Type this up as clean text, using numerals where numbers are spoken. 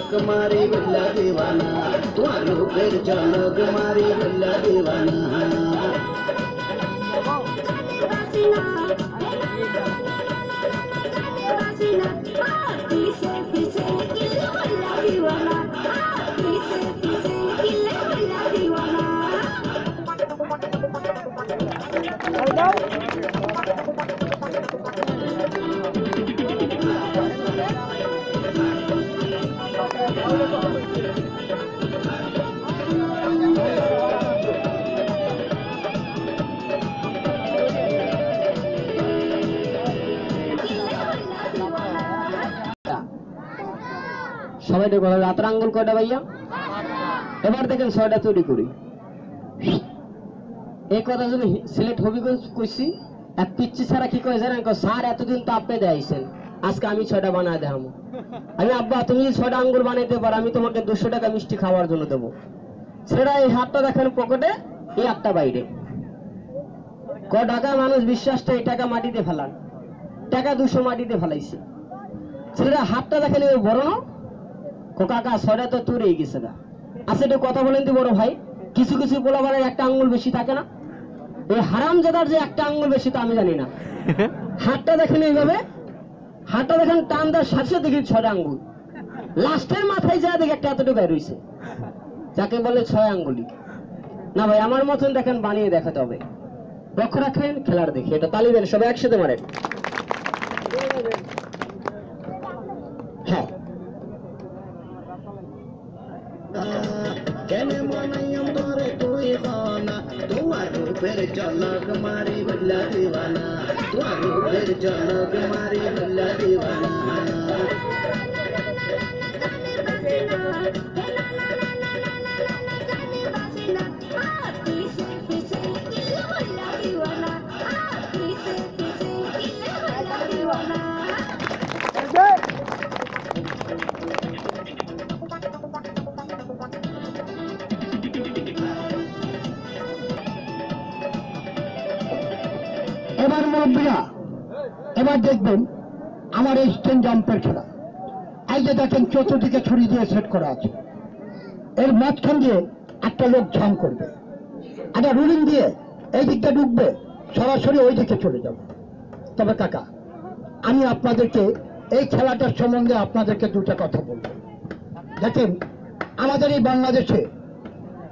झलक मारी बल्ला दीवाना तुम्हार रूपेर झलक मारी बल्ला दीवाना সবাই দেখো রাতের আঙ্গুল কয়টা ভাইয়া এবার দেখেন 6টা তৈরি করি এই কথা যদি সিলেট হবিগঞ্জ কইছি এক পিচ্ছি ছাড়া কি কয় জানেন স্যার এতদিন তো আপনি দেখাইছেন আজকে আমি 6টা বানায় দেখাবো আমি আব্বা তুমি 6টা আঙ্গুল বানাইতে পারো আমি তোমাকে 200 টাকা মিষ্টি খাওয়ার জন্য দেবো সেটা এই হাতটা দেখেন পকেটে এই হাতটা বাইরে ক টাকা মানুষ বিশ্বাসটা এই টাকা মাটিতে ফেলান টাকা 200 মাটিতে ফেলাইছে সেটা হাতটা দেখেন বড় না কাকা 6টা তো তুরেই গেছে গা আচ্ছা একটু কথা বলেন তো বড় ভাই কিছু কিছু পোলাপানের একটা আঙ্গুল বেশি থাকে না এই হারামজাদার যে একটা আঙ্গুল বেশি তা আমি জানি না হাতটা দেখেন এইভাবে হাতটা দেখেন টান দেওয়ার সাথে দেখি 6টা আঙ্গুল লাস্টের মাথায় যা দেখে একটা এতটুকু বের হইছে যাকে বলে 6 আঙ্গুলি না ভাই আমার মতন দেখেন বানিয়ে দেখাতে হবে লক্ষ্য রাখেন খেলার দেখি এটা তালি দেন সবাই একসাথে মারেন হ্যাঁ কেন মনাইম তোরে তুই খানা তোমার রূপের ঝলক মারি বল্লা দীवाना তোমার রূপের ঝলক মারি বল্লা दीवाना এবার মুরব্বীরা এবার দেখবেন আমার এই স্টেন জাম্পের খেলা এই যে দেখেন চতুর্দিকে ছুরি দিয়ে সেট করা আছে এর মাঝখান দিয়ে একটা লোক ঝাম করবে একটা রুলিং দিয়ে এই দিকটা ঢুকবে সরাসরি ওই দিকে চলে যাবে তবে কাকা আমি আপনাদেরকে এই খেলাটার সম্বন্ধে আপনাদেরকে দুটা কথা বলবো দেখেন আমাদের এই বাংলাদেশে